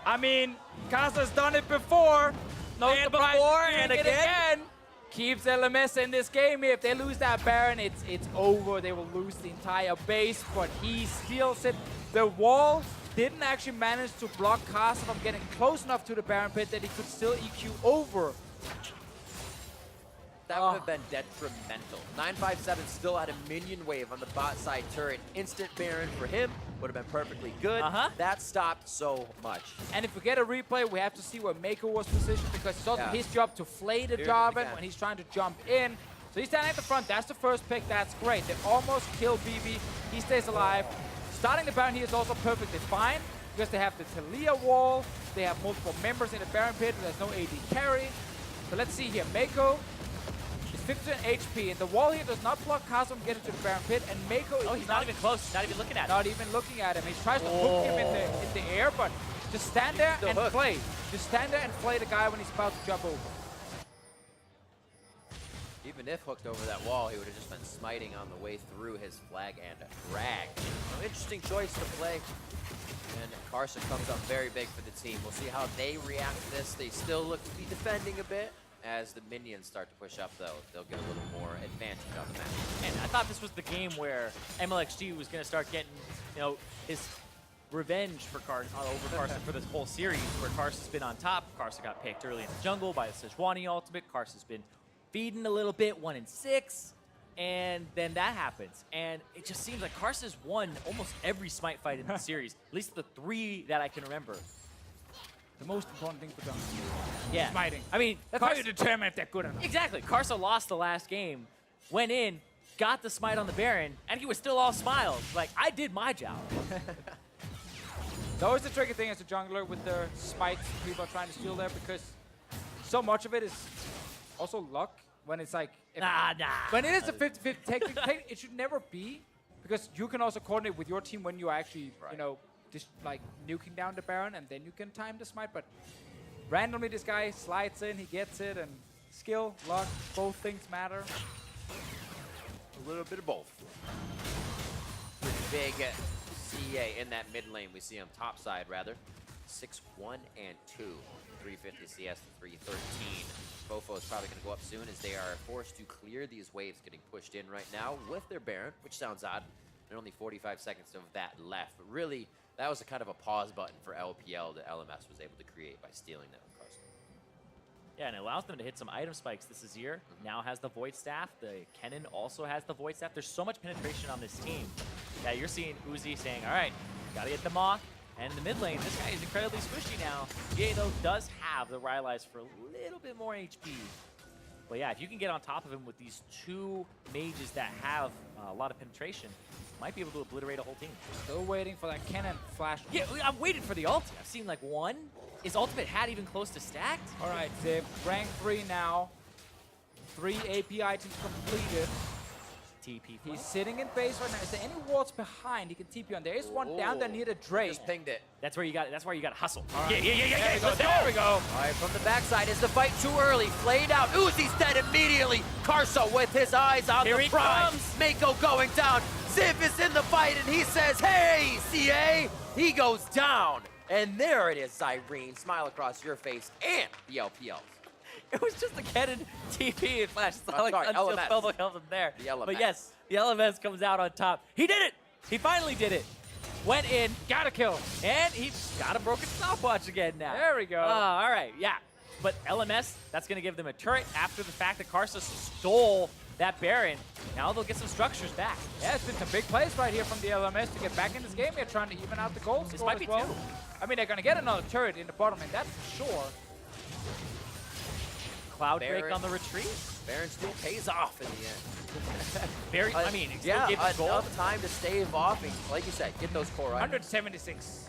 I mean, Kasa's done it before. No And surprise before he's and doing it again. Keeps LMS in this game here. If they lose that Baron, it's over. They will lose the entire base, but he steals it. The wall didn't actually manage to block Kasa from getting close enough to the Baron pit that he could still EQ over. That would have been detrimental. 957 still had a minion wave on the bot side turret. Instant Baron for him would have been perfectly good. That stopped so much. And if we get a replay, we have to see where Mako was positioned because it's also his job to flay the Here we Jarvan can. when he's trying to jump in. So he's standing at the front. That's the first pick. That's great. They almost kill BB. He stays alive. Starting the Baron here is also perfectly fine because they have the Talia wall. They have multiple members in the Baron pit. There's no AD carry. So let's see here. Mako is 15 HP, and the wall here does not block Kasa from getting to the Baron pit, and Mako Oh, is he's not even close. He's not even looking at it. not even looking at him. He tries to hook him in the air, but just stand there Still and hooked. play. Just stand there and play the guy when he's about to jump over. Even if hooked over that wall, he would have just been smiting on the way through his flag and drag. So interesting choice to play. And Karsa comes up very big for the team. We'll see how they react to this. They still look to be defending a bit. As the minions start to push up, though, they'll get a little more advantage on the map. And I thought this was the game where MLXG was going to start getting, you know, his revenge for over Karsa for this whole series, where Karsa's been on top. Karsa got picked early in the jungle by the Sejuani ultimate. Karsa's been feeding a little bit, 1-6, and then that happens. And it just seems like Karsa's won almost every smite fight in the series, at least the 3 that I can remember. The most important thing for them. Yeah. Smiting. I mean, That's how you determine if they're good enough. exactly. Karsa lost the last game, went in, got the smite on the Baron, and he was still all smiles. Like, I did my job. It's always the tricky thing as a jungler with their smites. People are trying to steal there because so much of it is also luck. When it's like... Nah. When it is a 50-50, technically, it should never be. Because you can also coordinate with your team when you are actually, you know, just like nuking down the Baron, and then you can time the smite. But randomly this guy slides in, he gets it, and skill, luck, both things matter. A little bit of both. Big CA in that mid lane. We see him top side, rather. 6-1 and 2. 350 CS to 313. Fofo is probably going to go up soon as they are forced to clear these waves getting pushed in right now with their Baron, which sounds odd. There are only 45 seconds of that left. But really, that was a kind of a pause button for LPL that LMS was able to create by stealing that with Carson. Yeah, and it allows them to hit some item spikes. This Azir now has the Void Staff. The Kennen also has the Void Staff. There's so much penetration on this team. Yeah, you're seeing Uzi saying, all right, gotta get the Mock. And in the mid lane, this guy is incredibly squishy now. GA, though, does have the Rylai's for a little bit more HP. But yeah, if you can get on top of him with these two mages that have a lot of penetration, might be able to obliterate a whole team. Still waiting for that Kennen flash. Yeah, I'm waiting for the ult. I've seen like one. Is ultimate hat even close to stacked? All right, Zip, rank 3 now. 3 AP items completed. TP. He's sitting in base right now. Is there any wards behind he can TP on? There is one down there near the Drake. Just pinged it. That's where you got. That's where you got to hustle. Right. Yeah. There we go. All right, from the backside, is the fight too early? Flayed out. Uzi's dead immediately. Karso with his eyes on Here the he prize. comes. Mako going down. Ziv is in the fight, and he says, hey, CA. He goes down. And there it is, Irene. Smile across your face and the LPL. It was just a Kennen TP and flash. It's not like sorry, until LMS. Spellbook held him there. The LMS. But yes, the LMS comes out on top. He did it! He finally did it. Went in, Got a kill. and he got a broken stopwatch again now. There we go. All right, yeah. But LMS, that's going to give them a turret after the fact that Karsa stole that Baron. Now they'll get some structures back. Yeah, it's been some big plays right here from the LMS to get back in this game. They're trying to even out the goal This score might be as well. two. I mean, they're going to get another turret in the bottom, and that's for sure. Cloud break Baron. on the retreat. Baron still pays off in the end. Very, I mean, it still yeah, gave the goal. enough time to stave off and, like you said, get those core items. 176.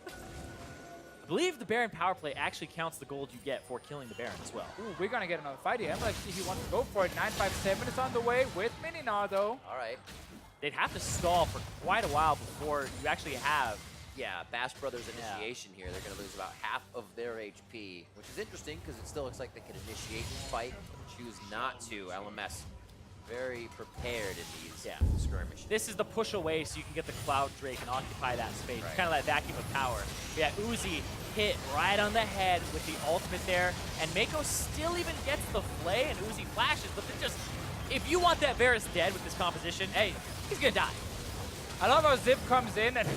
I believe the Baron power play actually counts the gold you get for killing the Baron as well. Ooh, we're going to get another fight here. I'm like, if he wants to go for it. 957 is on the way with Mininar, though. All right. They'd have to stall for quite a while before you actually have. Yeah, Bash Brothers initiation here. They're going to lose about half of their HP, which is interesting because it still looks like they could initiate the fight, but choose not to. LMS very prepared in these skirmishes. This is the push away so you can get the Cloud Drake and occupy that space. Right. Kind of that vacuum of power. But yeah, Uzi hit right on the head with the ultimate there, and Mako still even gets the flay, and Uzi flashes, but then just, if you want that Varus dead with this composition, hey, he's going to die. I love how Zip comes in and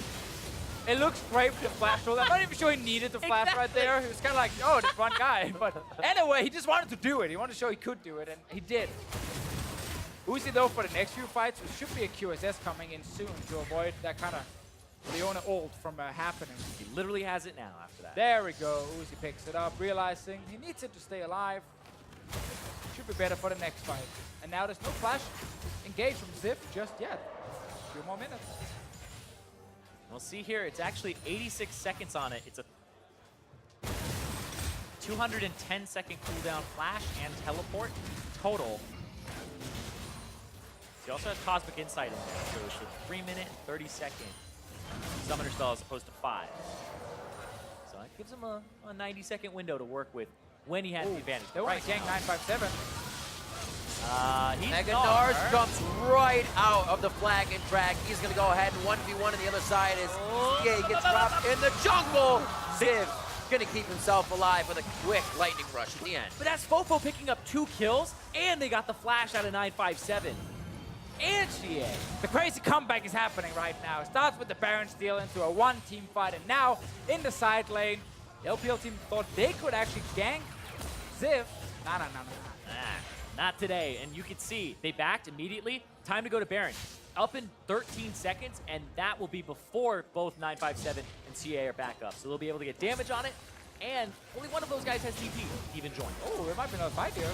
it looks great with the flash roll. I'm not even sure he needed the flash right there. He was kind of like, oh, this one guy. But anyway, he just wanted to do it. He wanted to show he could do it, and he did. Uzi, though, for the next few fights, there should be a QSS coming in soon to avoid that kind of Leona ult from happening. He literally has it now after that. There we go. Uzi picks it up, realizing he needs it to stay alive. Should be better for the next fight. And now there's no flash engage from Zip just yet. A few more minutes. We'll see here, it's actually 86 seconds on it. It's a 210-second cooldown flash and teleport total. He also has Cosmic Insight in there, so it's a 3-minute and 30-second summoner spell as opposed to 5. So that gives him a 90-second window to work with when he has the advantage. They want to gank 957. He's Mega not. Nars jumps right out of the flag and drag. He's going to go ahead and 1v1 on the other side as CA gets dropped in the jungle. Ziv going to keep himself alive with a quick lightning rush at the end. But that's Fofo picking up 2 kills, and they got the flash out of 957. And GA. The crazy comeback is happening right now. It starts with the Baron steal into a one-team fight, and now in the side lane, the LPL team thought they could actually gank Ziv. No. Not today, and you can see they backed immediately. Time to go to Baron. Up in 13 seconds, and that will be before both 957 and CA are back up. So they'll be able to get damage on it, and only one of those guys has TP even joined. Oh, there might be another fight here.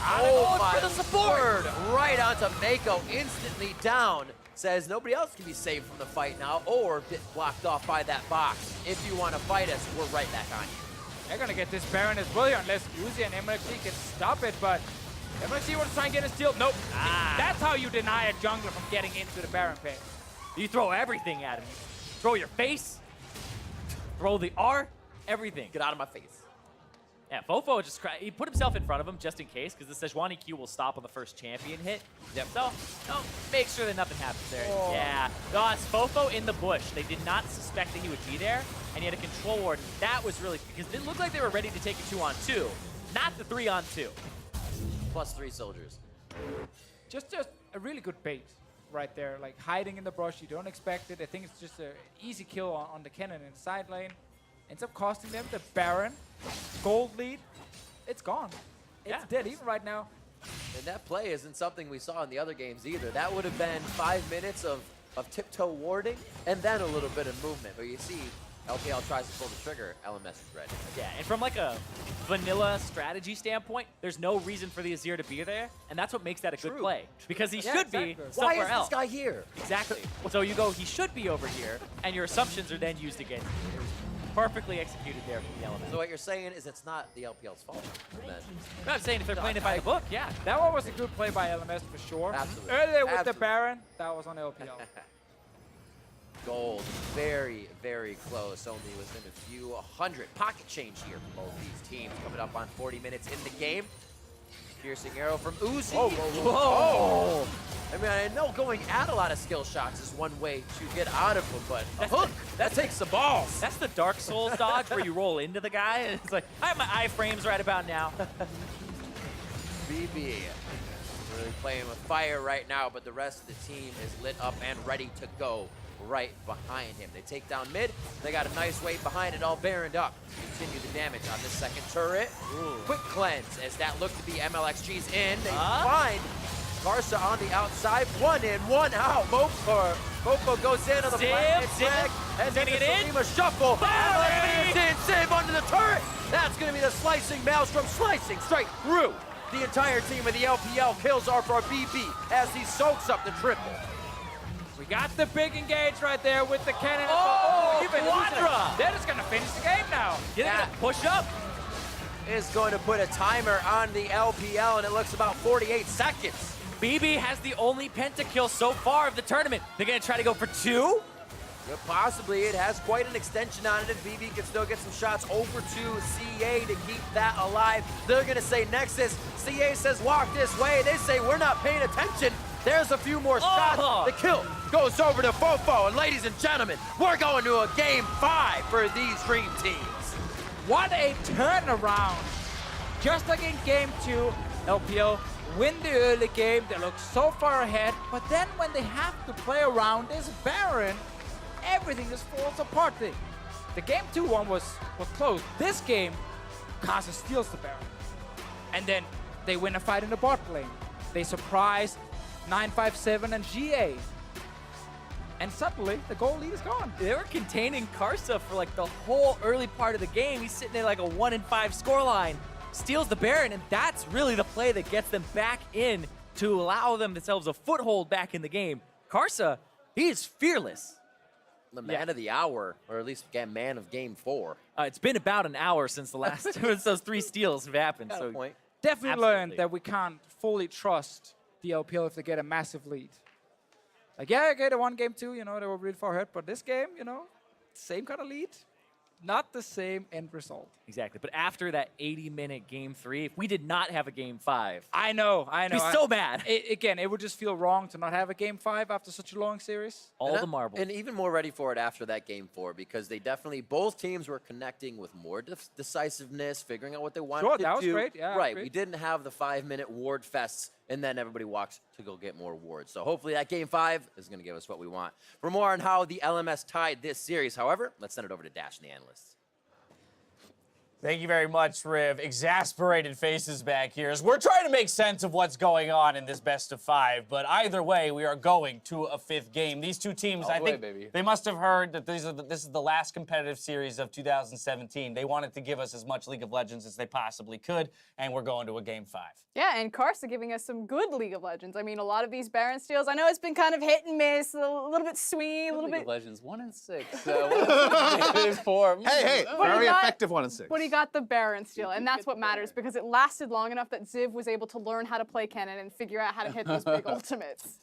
Oh for the support. word! Right onto Mako, instantly down. Says nobody else can be saved from the fight now or get blocked off by that box. If you want to fight us, we're right back on you. They're going to get this Baron as well here unless Uzi and MLXC can stop it, but MLXC wants to try and get a steal. Nope. That's how you deny a jungler from getting into the Baron pit. You throw everything at him. Throw your face, throw the R, everything. Get out of my face. Yeah, Fofo just he put himself in front of him just in case, because the Sejuani Q will stop on the first champion hit. Yep. So, no, make sure that nothing happens there. Oh. Yeah. No, it's Fofo in the bush. They did not suspect that he would be there, and he had a control ward. That was really, because it looked like they were ready to take a 2-on-2, not the 3-on-2. Plus 3 soldiers. Just a really good bait right there. Like hiding in the brush, you don't expect it. I think it's just an easy kill on the cannon in the side lane. Ends up costing them the Baron. Gold lead. It's gone. It's dead even right now. And that play isn't something we saw in the other games either. That would have been 5 minutes of tiptoe warding and then a little bit of movement. But you see, LPL tries to pull the trigger, LMS is ready. Yeah, and from like a vanilla strategy standpoint, there's no reason for the Azir to be there, and that's what makes that a good True. play. Because he Yeah, should exactly. be Why somewhere is else. this guy here? Exactly. So you go, he should be over here, and your assumptions are then used against you. It was perfectly executed there from the element. So what you're saying is it's not the LPL's fault. Then. I'm saying if they're playing it by the book, yeah. That one was a good play by LMS for sure. Absolutely. Earlier with the Absolutely. Baron, that was on LPL. Gold, very, very close. Only within a few hundred. Pocket change here for both these teams. Coming up on 40 minutes in the game. Piercing arrow from Uzi. Whoa, whoa, whoa. I mean, I know going at a lot of skill shots is one way to get out of them, but a hook, that takes some balls. That's the Dark Souls dodge where you roll into the guy, and it's like, I have my iframes right about now. BB really playing with fire right now, but the rest of the team is lit up and ready to go right behind him. They take down mid. They got a nice wave behind it, all baroned up. Continue the damage on this second turret. Ooh. Quick cleanse as that looked to be MLXG's in. They find Garza on the outside. 1 in, 1 out. Mopo goes in on the flag. He's gonna get in. A shuffle. Bye. MLXG is in. Save under the turret. That's going to be the slicing Maelstrom, slicing straight through. The entire team of the LPL kills are for BB as he soaks up the triple. We got the big engage right there with the cannon. Quadra! They're just going to finish the game now. Yeah, push up. Is going to put a timer on the LPL, and it looks about 48 seconds. BB has the only pentakill so far of the tournament. They're going to try to go for 2. Possibly. It has quite an extension on it if BB can still get some shots over to CA to keep that alive. They're going to say Nexus. CA says walk this way. They say we're not paying attention. There's a few more shots. The kill goes over to Fofo. And ladies and gentlemen, we're going to a game 5 for these dream teams. What a turnaround. Just like in game 2, LPL win the early game. They look so far ahead. But then when they have to play around this Baron, everything just falls apart. The game 2 one was close. This game, Casa steals the Baron. And then they win a fight in the bot lane. They surprise 957 and GA. And suddenly, the goal lead is gone. They were containing Karsa for like the whole early part of the game. He's sitting there like a 1-5 scoreline, steals the Baron, and that's really the play that gets them back in to allow themselves a foothold back in the game. Karsa, he is fearless. The man of the hour, or at least man of game 4. It's been about an hour since the last since those 3 steals have happened. Got a So point. Definitely Absolutely. learned that we can't fully trust the LPL if they get a massive lead. Like, yeah, okay, they won game 2, you know, they were really far ahead, but this game, you know, same kind of lead, not the same end result. exactly. But after that 80-minute game 3, if we did not have a game 5, I know. I'd be so mad. Again, it would just feel wrong to not have a game 5 after such a long series. All And the marbles. And even more ready for it after that game 4 because they definitely, both teams were connecting with more decisiveness, figuring out what they wanted Sure, to that was do. great. Yeah, right. agreed. We didn't have the 5-minute ward fests and then everybody walks to go get more wards. So hopefully that game 5 is going to give us what we want. For more on how the LMS tied this series, however, let's send it over to Dash and the analysts. Thank you very much, Riv. Exasperated faces back here as we're trying to make sense of what's going on in this best of 5. But either way, we are going to a 5th game. These two teams, I think, they must have heard that this is the last competitive series of 2017. They wanted to give us as much League of Legends as they possibly could, and we're going to a game 5. Yeah, and Karsa giving us some good League of Legends. I mean, a lot of these Baron steals, I know it's been kind of hit and miss, a little bit swingy, a little League bit. of Legends 1 and 6. 1 and 4. Hey, But he very got- effective 1 and 6. But he got the Baron steal, and that's what matters because it lasted long enough that Ziv was able to learn how to play Cannon and figure out how to hit those big ultimates.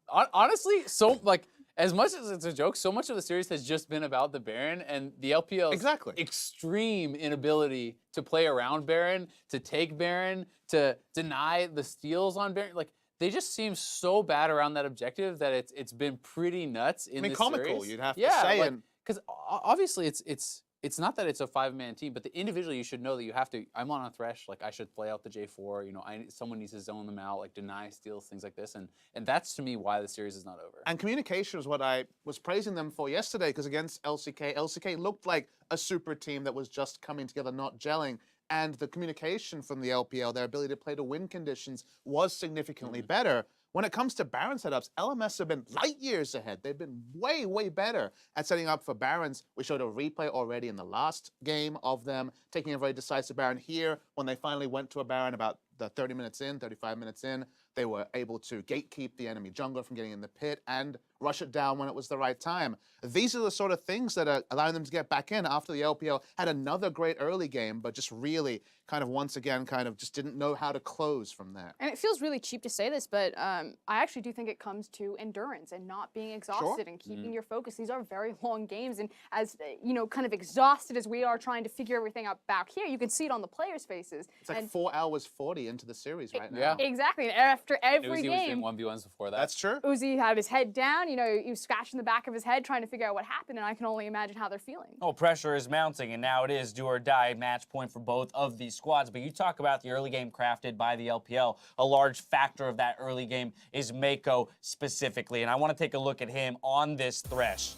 Honestly, so like as much as it's a joke, so much of the series has just been about the Baron and the LPL's extreme inability to play around Baron, to take Baron, to deny the steals on Baron. Like, they just seem so bad around that objective that it's been pretty nuts in this comical, series. you'd have to say. Because obviously it's not that it's a 5-man team, but individually you should know that you have to. I'm on a Thresh, like I should play out the J4. You know, someone needs to zone them out, like deny steals, things like this, and that's to me why the series is not over. And communication is what I was praising them for yesterday, because against LCK looked like a super team that was just coming together, not gelling. And the communication from the LPL, their ability to play to win conditions, was significantly better. When it comes to Baron setups, LMS have been light years ahead. They've been way, way better at setting up for Barons. We showed a replay already in the last game of them taking a very decisive Baron here. When they finally went to a Baron about the 30 minutes in, 35 minutes in, they were able to gatekeep the enemy jungler from getting in the pit and rush it down when it was the right time. These are the sort of things that are allowing them to get back in after the LPL had another great early game, but just really kind of once again kind of just didn't know how to close from there. And it feels really cheap to say this, but I actually do think it comes to endurance and not being exhausted and keeping your focus. These are very long games, and as you know, kind of exhausted as we are trying to figure everything out back here, you can see it on the players' faces. It's like 4 hours 40 into the series right now. Yeah. Exactly. And after every Uzi game, was doing 1v1s before that. That's true. Uzi had his head down, you know, he was scratching the back of his head trying to figure out what happened, and I can only imagine how they're feeling. Oh, pressure is mounting, and now it is do or die match point for both of these squads. But you talk about the early game crafted by the LPL. A large factor of that early game is Mako specifically, and I want to take a look at him on this Thresh.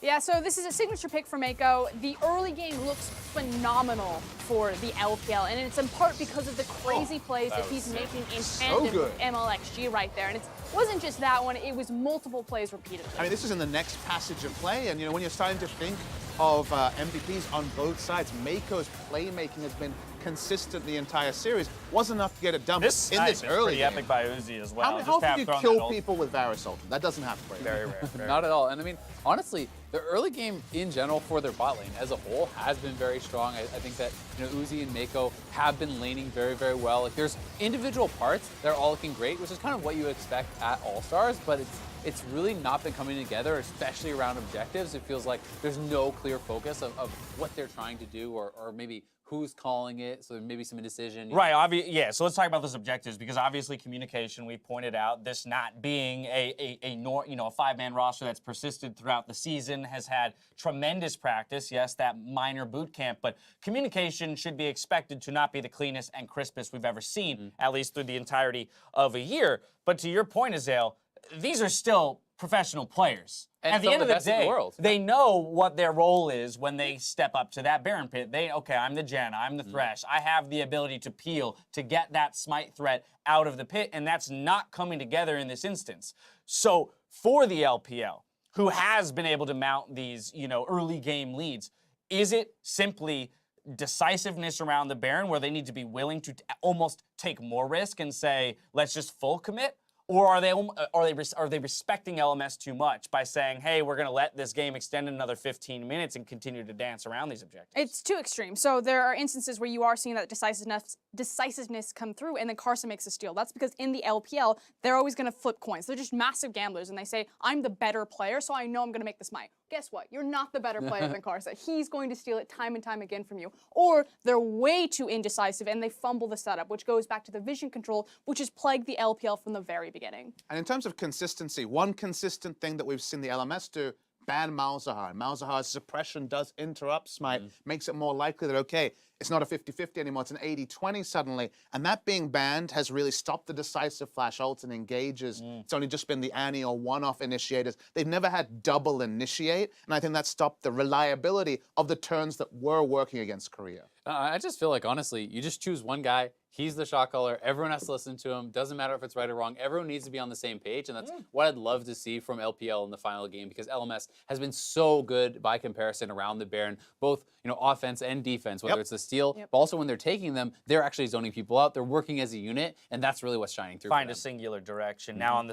Yeah, so this is a signature pick for Mako. The early game looks phenomenal for the LPL, and it's in part because of the crazy plays that he's making in tandem with MLXG right there. And it wasn't just that one, it was multiple plays repeatedly. I mean, this is in the next passage of play, and you know, when you're starting to think of MVPs on both sides, Mako's playmaking has been consistent the entire series. Wasn't enough to get it done. This in this early pretty game. epic by Uzi as well. How often do you kill people with Varus ultimate? That doesn't happen very Very rare. Not at all. And I mean, honestly, the early game in general for their bot lane as a whole has been very strong. I think that, you know, Uzi and Mako have been laning very, very well. Like, there's individual parts that are all looking great, which is kind of what you expect at All-Stars, but it's really not been coming together, especially around objectives. It feels like there's no clear focus of what they're trying to do, or maybe who's calling it, so maybe some indecision. Right, yeah, so let's talk about those objectives, because obviously communication, we pointed out, this not being a 5-man roster that's persisted throughout the season, has had tremendous practice, yes, that minor boot camp, but communication should be expected to not be the cleanest and crispest we've ever seen, at least through the entirety of a year. But to your point, Azael, these are still professional players. And at the end of the day, world. they know what their role is when they step up to that Baron pit. Okay, I'm the Jen, I'm the Thresh. I have the ability to peel, to get that smite threat out of the pit, and that's not coming together in this instance. So for the LPL, who has been able to mount these, early game leads, is it simply decisiveness around the Baron where they need to be willing to almost take more risk and say, let's just full commit? Or are they respecting LMS too much by saying, hey, we're going to let this game extend another 15 minutes and continue to dance around these objectives? It's too extreme. So there are instances where you are seeing that decisiveness come through, and then Carson makes a steal. That's because in the LPL, they're always going to flip coins. They're just massive gamblers, and they say, I'm the better player, so I know I'm going to make the smite. Guess what? You're not the better player than Carson. He's going to steal it time and time again from you. Or they're way too indecisive, and they fumble the setup, which goes back to the vision control, which has plagued the LPL from the very beginning. And in terms of consistency, one consistent thing that we've seen the LMS do, ban Malzahar. Malzahar's suppression does interrupt Smite, makes it more likely that, okay, it's not a 50-50 anymore, it's an 80-20 suddenly. And that being banned has really stopped the decisive flash ults and engages. It's only just been the Annie or one-off initiators. They've never had double initiate, and I think that stopped the reliability of the turns that were working against Korea. I just feel like, honestly, you just choose one guy. He's the shot caller. Everyone has to listen to him. Doesn't matter if it's right or wrong. Everyone needs to be on the same page, and that's what I'd love to see from LPL in the final game, because LMS has been so good by comparison around the Baron, both offense and defense, whether it's the steal, but also when they're taking them, they're actually zoning people out. They're working as a unit, and that's really what's shining through. Find a singular direction. Now, on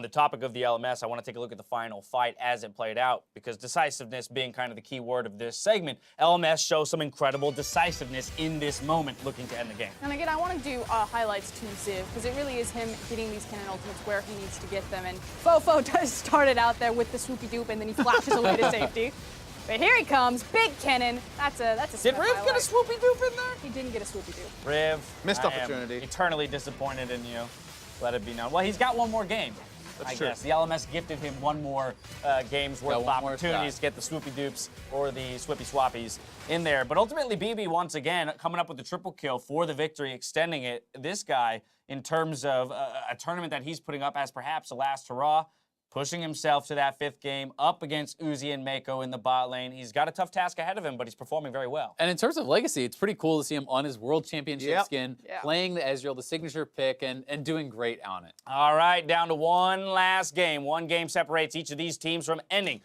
the topic of the LMS, I want to take a look at the final fight as it played out, because decisiveness being kind of the key word of this segment, LMS shows some incredible decisiveness in this moment, looking to end the game. And again, I want to do highlights to Ziv, because it really is him hitting these cannon ultimates where he needs to get them. And Fofo does start it out there with the swoopy doop, and then he flashes away to safety. But here he comes, big cannon. That's a Did Riv get a swoopy doop in there? He didn't get a swoopy doop. Riv, Missed I opportunity. am eternally disappointed in you. Let it be known. Well, he's got one more game. I true. guess the LMS gifted him one more game's worth of one more opportunities shot. to get the swoopy dupes or the swippy swappies in there. But ultimately, BB once again coming up with the triple kill for the victory, extending it. This guy, in terms of a tournament that he's putting up as perhaps a last hurrah, pushing himself to that 5th game up against Uzi and Mako in the bot lane. He's got a tough task ahead of him, but he's performing very well. And in terms of legacy, it's pretty cool to see him on his World Championship Yep. skin, Yeah. playing the Ezreal, the signature pick, and doing great on it. All right, down to one last game. One game separates each of these teams from ending